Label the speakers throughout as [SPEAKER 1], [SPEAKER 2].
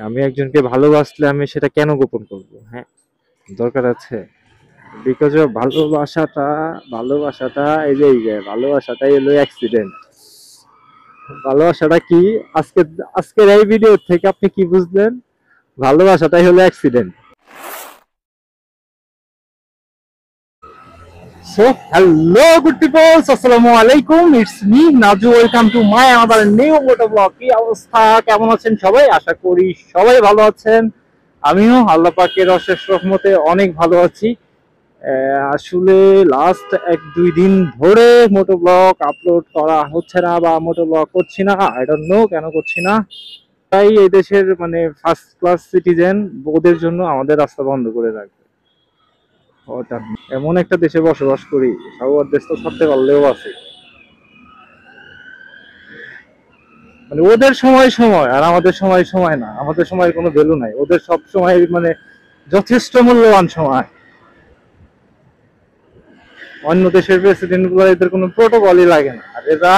[SPEAKER 1] আমি একজনকে ভালোবাসলে আমি সেটা কেন গোপন করব? হ্যাঁ, দরকার আছে? বিকজ অফ ভালোবাসাটা এই যে ভালোবাসাটাই হলো অ্যাক্সিডেন্ট। ভালোবাসাটা কি? আজকে আজকের এই ভিডিও থেকে আপনি কি বুঝলেন? ভালোবাসাটাই হলো accident. So, hello good people, আসসালামু আলাইকুম, it's me Naju, welcome to my another new moto vlog. কি অবস্থা, কেমন আছেন সবাই? আশা করি সবাই ভালো আছেন। আমিও আল্লাহ পাকের অশেষ রহমতে অনেক ভালো আছি। আসলে লাস্ট 1-2 দিন ধরে মোটো ব্লগ আপলোড করা হচ্ছে না বা মোটো ব্লগ করছি না, আই ডোন্ট নো কেন করছি না। তাই এই দেশের মানে ফার্স্ট ক্লাস সিটিজেন, ওদের জন্য আমাদের রাস্তা বন্ধ করে রাখবে। হঠাৎ এমন একটা দেশে বসবাস করি, সবার দেশ তো ছাড়তে পারলেও আছে। মানে ওদের সময় সময় আর আমাদের সময় সময় না, আমাদের সময়ের কোনো ভ্যালু নাই, ওদের সব সময় মানে যথেষ্ট মূল্যবান সময়। অন্য দেশের প্রেসিডেন্ট গুলো এদের কোনো প্রোটোকলই লাগে না, আর এরা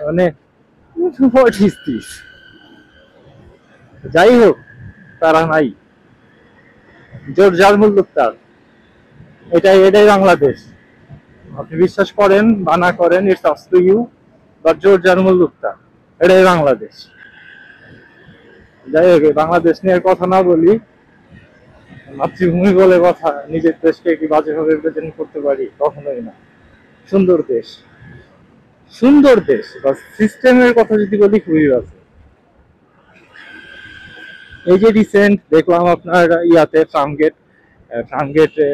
[SPEAKER 1] মানে what is this? যাই হোক, তারা নাই, জোর যার মূল্য তার। এটাই এটাই বাংলাদেশ। আপনি বিশ্বাস করেন বা না করেন, it's up to you, but জোর যার মূল্য তার, এটাই বাংলাদেশ। যাই হোক, বাংলাদেশ নিয়ে কথা না বলি, মাতৃভূমি বলে কথা, নিজের দেশকে কি বাজেভাবে রিপ্রেজেন্ট করতে পারি? কখনোই না। সুন্দর দেশ, সুন্দর দেশ, বা সিস্টেমের কথা যদি বলি খুবই বাজে। এই যে রিসেন্ট দেখলাম আপনার ইয়াতে ফার্মগেট, ফার্মগেটে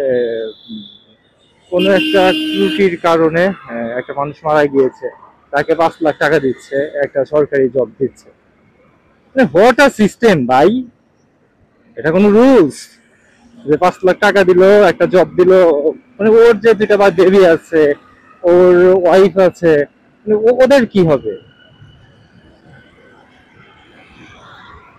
[SPEAKER 1] কোনো একটা ত্রুটির কারণে একটা মানুষ মারা গিয়েছে, তাকে 5 লাখ টাকা দিচ্ছে, একটা সরকারি জব দিচ্ছে। হোয়াট আ সিস্টেম ভাই! এটা কোনো রুলস যে 5 লাখ টাকা দিল, একটা জব দিল? মানে ওর যে দুইটা বা বেবি আছে, ওর ওয়াইফ আছে, মানে ওদের কি হবে?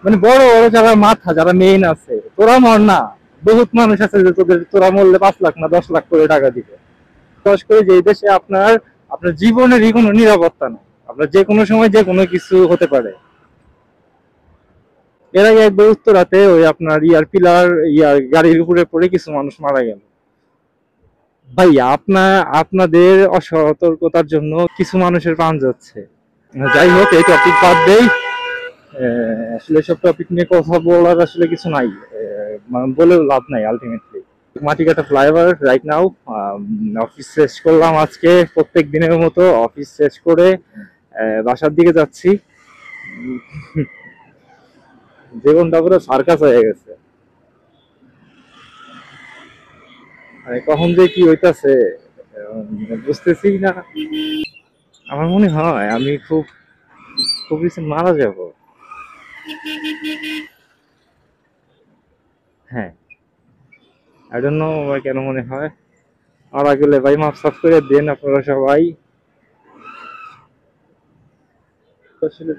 [SPEAKER 1] মানে বড় বড় যারা মাথা, যারা মেইন আছে, তোরা মর না। বহুত মানুষ আছে যে তোরা মরলে 5 লাখ না 10 লাখ করে টাকা দিবে। বিশেষ করে যে দেশে আপনার আপনার জীবনেরই কোনো নিরাপত্তা নেই, আপনার যে কোনো সময় যে কোনো কিছু হতে পারে। এর আগে একবার উত্তরাতে ওই আপনার পিলার গাড়ির উপরে পড়ে কিছু মানুষ মারা গেল। ভাই, আপনাদের অসতর্কতার জন্য কিছু মানুষের প্রাণ যাচ্ছে। যাই হোক, এই টপিক বাদ দেই। আসলে সব টপিক নিয়ে কথা বলার আসলে কিছু নাই, মানে বলেও লাভ নাই আলটিমেটলি। মাটিকাটা ফ্লাইওভার রাইট নাও। অফিস শেষ করলাম আজকে, প্রত্যেক দিনের মতো অফিস শেষ করে বাসার দিকে যাচ্ছি। জীবনটা পুরো সার্কাস হয়ে গেছে, মানে কখন যে কি হইতাছে বুঝতেছি না। আমার মনে হয় আমি খুব খুব রিসেন্ট মারা যাব। হ্যাঁ, আই ডোন্ট নো আমার কেন মনে হয়। মারা গেলে ভাই মাফ সাফ করে দেন আপনারা সবাই। আসলে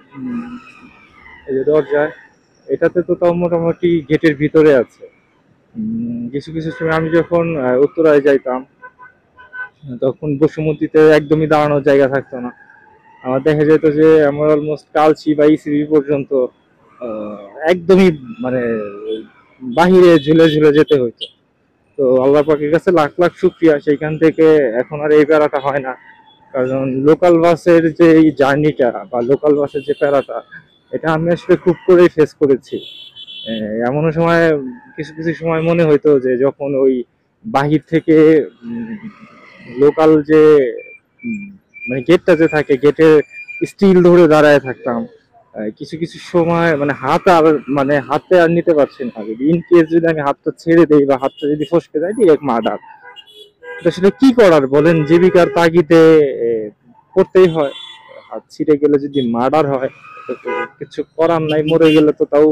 [SPEAKER 1] এই যে দরজা, এটাতে তো তাও মোটামুটি গেটের ভিতরে আছে। কিছু কিছু সময় আমি যখন উত্তরায় যাইতাম, তখন বসুমতীতে একদমই দাঁড়ানোর জায়গা থাকতো না। আমার দেখা যেত যে আমার অলমোস্ট কালচি বা ইসিবি পর্যন্ত আহ, একদমই মানে বাহিরে ঝুলে ঝুলে যেতে হইতো। তো আল্লাহ পাকের কাছে লাখ লাখ শুক্রিয়া, সেইখান থেকে এখন আর এই প্যারাটা হয় না। কারণ লোকাল বাসের যে এই জার্নিটা বা লোকাল বাসের যে প্যারাটা, এটা আমি আসলে খুব করেই ফেস করেছি। এমনও সময়, কিছু কিছু সময় মনে হইতো যে যখন ওই বাহির থেকে লোকাল যে উম, মানে গেটটা যে থাকে, গেটের স্টিল ধরে দাঁড়ায় থাকতাম। কিছু কিছু সময় মানে হাতে আর নিতে পারছি না, যদি ইন কেস যদি আমি হাতটা ছেড়ে দেই বা হাতটা যদি ফসকে যায়, ডিরেক্ট মার্ডার। আসলে কি করার বলেন, জীবিকার তাগিদে এ, করতেই হয়। হাত ছিঁড়ে গেলে যদি মার্ডার হয়, তো কিছু করার নাই। মরে গেলে তো তাও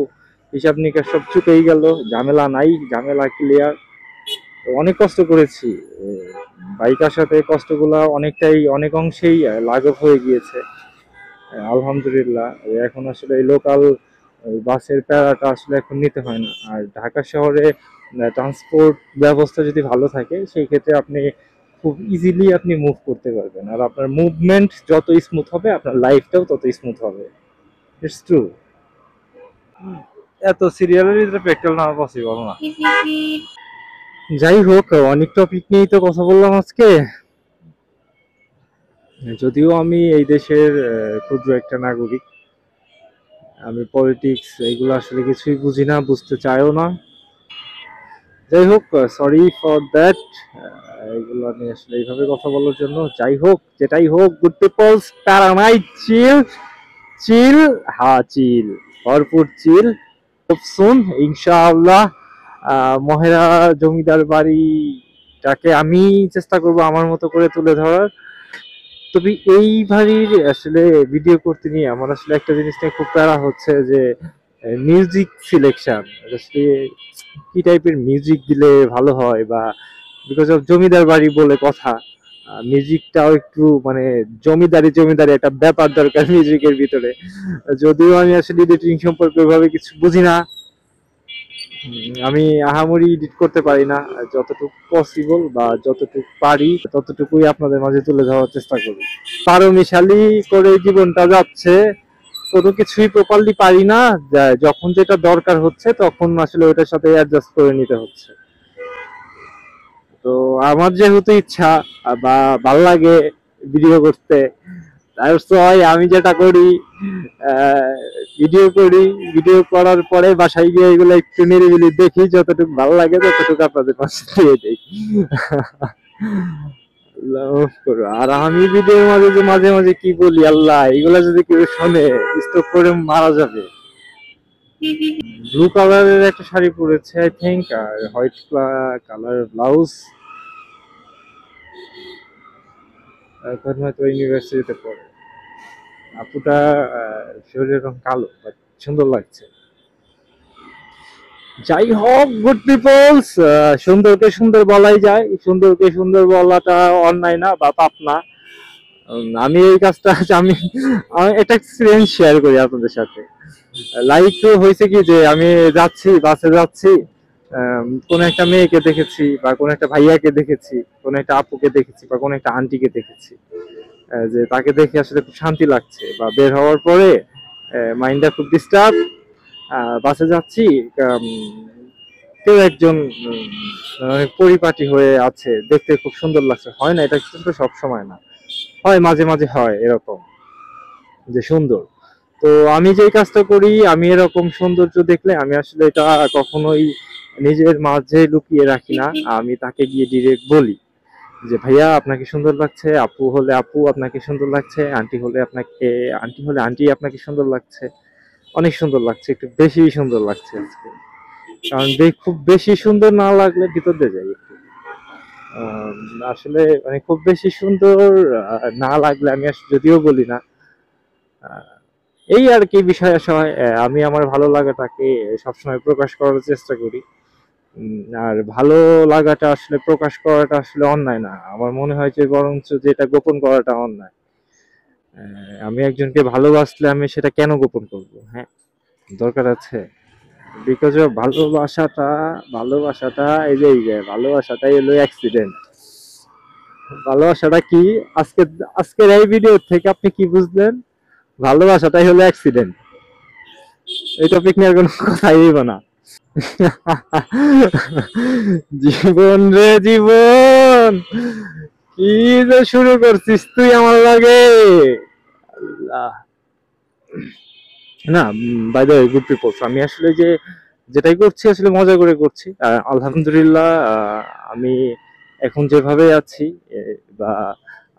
[SPEAKER 1] হিসাব নিকাশ সব চুকেই গেল, ঝামেলা নাই, ঝামেলা ক্লিয়ার। অনেক কষ্ট করেছি, বাইকার সাথে কষ্টগুলা অনেকটাই অনেক অংশেই লাঘব হয়ে গিয়েছে, আলহামদুলিল্লাহ। এখন আসলে এই লোকাল বাসের প্যারাটা আসলে এখন নিতে হয় না। আর ঢাকা শহরে ট্রান্সপোর্ট ব্যবস্থা যদি ভালো থাকে, সেই ক্ষেত্রে আপনি খুব ইজিলি আপনি মুভ করতে পারবেন, আর আপনার মুভমেন্ট যত স্মুথ হবে আপনার লাইফটাও তত স্মুথ হবে। It's true. এত সিরিয়ালের ভিতরে প্র্যাকটিক্যাল না পসিবল না। যাই হোক, অনেক টপিক নিয়েই তো কথা বললাম আজকে। যদিও আমি এই দেশের ক্ষুদ্র একটা নাগরিক, আমি পলিটিক্স এইগুলো আসলে কিছুই বুঝি না, বুঝতে চাইও না। যাই হোক, সরি ফর দ্যাট, এগুলো আমি আসলে এইভাবে কথা বলার জন্য। যাই হোক, যেটাই হোক, গুড পিপলস, প্যারা নাই, চিল চিল, হ্যাঁ চিল, ভরপুর চিল। খুব সুন ইনশাআল্লাহ মহেরা জমিদার বাড়িটাকে আমি চেষ্টা করব আমার মতো করে তুলে ধরার। তবে এই বাড়ির আসলে ভিডিও করতে নিয়ে আমার আসলে একটা জিনিস নিয়ে খুব প্যারা হচ্ছে, যে মিউজিক সিলেকশন, আসলে কি টাইপের মিউজিক দিলে ভালো হয়, বা বিকজ অফ জমিদার বাড়ি বলে কথা, মিউজিকটাও একটু মানে জমিদারি জমিদারি একটা ব্যাপার দরকার মিউজিকের ভিতরে। যদিও আমি আসলে এডিটিং সম্পর্কে ওইভাবে কিছু বুঝি না, আমি আহামরি এডিট করতে পারি না, যতটুকু পসিবল বা যতটুকু পারি ততটুকুই আপনাদের মাঝে তুলে ধরার চেষ্টা করি। পারমিশালি করে জীবনটা যাচ্ছে, কোনো কিছুই প্রপারলি পারি না, যখন যেটা দরকার হচ্ছে তখন আসলে ওটার সাথে অ্যাডজাস্ট করে নিতে হচ্ছে। তো আমার যেহেতু ইচ্ছা বা ভাল লাগে ভিডিও করতে, আমি যেটা করি, ভিডিও করি, ভিডিও করার পরে বাসায় গিয়ে এগুলো একটু নিরিবিলি দেখি, যতটুকু ভালো লাগে ততটুকু আপনাদের পাশে দিয়ে দিই। আর আমি ভিডিওর মাঝে যে মাঝে মাঝে কি বলি, আল্লাহ, এগুলা যদি কেউ শোনে স্টপ করে মারা যাবে। ব্লু কালারের একটা শাড়ি পরেছে আই থিঙ্ক, আর হোয়াইট কালার ব্লাউজ। এখন হয়তো ইউনিভার্সিটিতে পড়ে। আপুটা শরীরের রং কালো, বাট সুন্দর লাগছে। যাই হোক, গুড পিপলস, সুন্দরকে সুন্দর বলাই যায়, সুন্দরকে সুন্দর বলাটা অন্যায় না বা পাপ না। আমি এই কাজটা আমি একটা এক্সপিরিয়েন্স শেয়ার করি আপনাদের সাথে। লাইক হয়েছে কি, যে আমি যাচ্ছি, বাসে যাচ্ছি, কোন একটা মেয়েকে দেখেছি বা কোন একটা ভাইয়াকে দেখেছি, কোন একটা আপুকে দেখেছি বা কোন একটা আন্টিকে দেখেছি, যে তাকে দেখে আসলে খুব শান্তি লাগছে, বা বের হওয়ার পরে মাইন্ডটা খুব ডিস্টার্ব, বাসে যাচ্ছি, কেউ একজন পরিপাটি হয়ে আছে, দেখতে খুব সুন্দর লাগছে, হয় না এটা কিন্তু সব সময় না, হয় মাঝে মাঝে হয় এরকম যে সুন্দর। তো আমি যে কাজটা করি, আমি এরকম সৌন্দর্য দেখলে আমি আসলে এটা কখনোই নিজের মাঝে লুকিয়ে রাখি না, আমি তাকে গিয়ে ডিরেক্ট বলি যে ভাইয়া আপনাকে সুন্দর লাগছে, আপু হলে আপু আপনাকে সুন্দর লাগছে, আন্টি হলে আপনাকে, আন্টি হলে আন্টি আপনাকে সুন্দর লাগছে, অনেক সুন্দর লাগছে, একটু বেশি সুন্দর লাগছে আজকে। কারণ খুব বেশি সুন্দর না লাগলে ভিতর দিয়ে যায় একটু। আসলে মানে খুব বেশি সুন্দর না লাগলে আমি যদিও বলি না, এই আর কি বিষয় আসলে। আমি আমার ভালো লাগাটাকে সবসময় প্রকাশ করার চেষ্টা করি। আর ভালো লাগাটা আসলে প্রকাশ করাটা আসলে অন্যায় না, আমার মনে হয় যে বরঞ্চ যেটা গোপন করাটা অন্যায়। আমি একজনকে ভালোবাসলে আমি সেটা কেন গোপন করব? হ্যাঁ, দরকার আছে? বিকজ অফ ভালোবাসাটা, ভালোবাসাটা এই যে ভালোবাসাটাই হলো অ্যাক্সিডেন্ট। ভালোবাসাটা কি, আজকে আজকের এই ভিডিও থেকে আপনি কি বুঝলেন? ভালোবাসাটাই হলো অ্যাক্সিডেন্ট। এই টপিক নিয়ে আর কোনো কথাই হইব না। জীবন রে জীবন, কি যে শুরু করছিস তুই আমার লাগে, আল্লাহ। না, বাই দ্য গুড পিপলস, আমি আসলে যে যেটাই করছি আসলে মজা করে করছি। আলহামদুলিল্লাহ, আমি এখন যেভাবে আছি, বা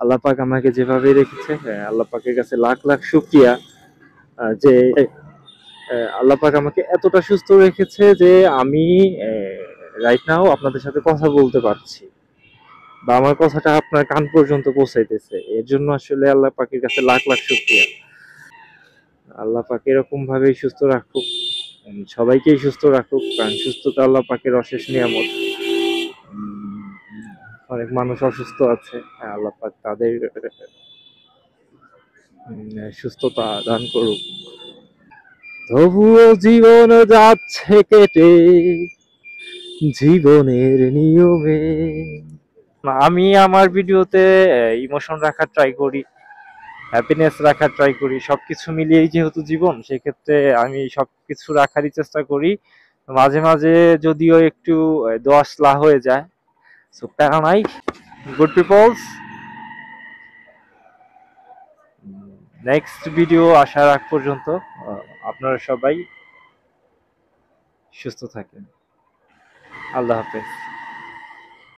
[SPEAKER 1] আল্লাহ পাক আমাকে যেভাবে রেখেছে, আল্লাহ পাকের কাছে লাখ লাখ শুকরিয়া, যে আল্লাহ পাক আমাকে এতটা সুস্থ রেখেছে যে আমি রাইট নাও আপনাদের সাথে কথা বলতে পারছি, বা আমার কথাটা আপনার কান পর্যন্ত পৌঁছাইতেছে। এর জন্য আসলে আল্লাহ পাকের কাছে লাখ লাখ শুকরিয়া। আল্লাহ পাক এরকম ভাবেই সুস্থ রাখুক, সবাইকেই সুস্থ রাখুক, কারণ সুস্থতা আল্লাহ পাকের অশেষ নিয়ামত। অনেক মানুষ অসুস্থ আছে, আল্লাহ পাক তাদের সুস্থতা দান করুক। তবুও জীবন যাচ্ছে কেটে জীবনের নিয়মে। আমি আমার ভিডিওতে ইমোশন রাখার ট্রাই করি, হ্যাপিনেস রাখার ট্রাই করি। সবকিছু মিলিয়েই যেহেতু জীবন, সেক্ষেত্রে আমি সবকিছু রাখারই চেষ্টা করি। মাঝে মাঝে যদিও একটু দোয়া আসলা হয়ে যায়, সো প্যারা নাই। গুড পিপলস, নেক্সট ভিডিও আসার আগ পর্যন্ত আপনারা সবাই সুস্থ থাকেন। আল্লাহ হাফেজ।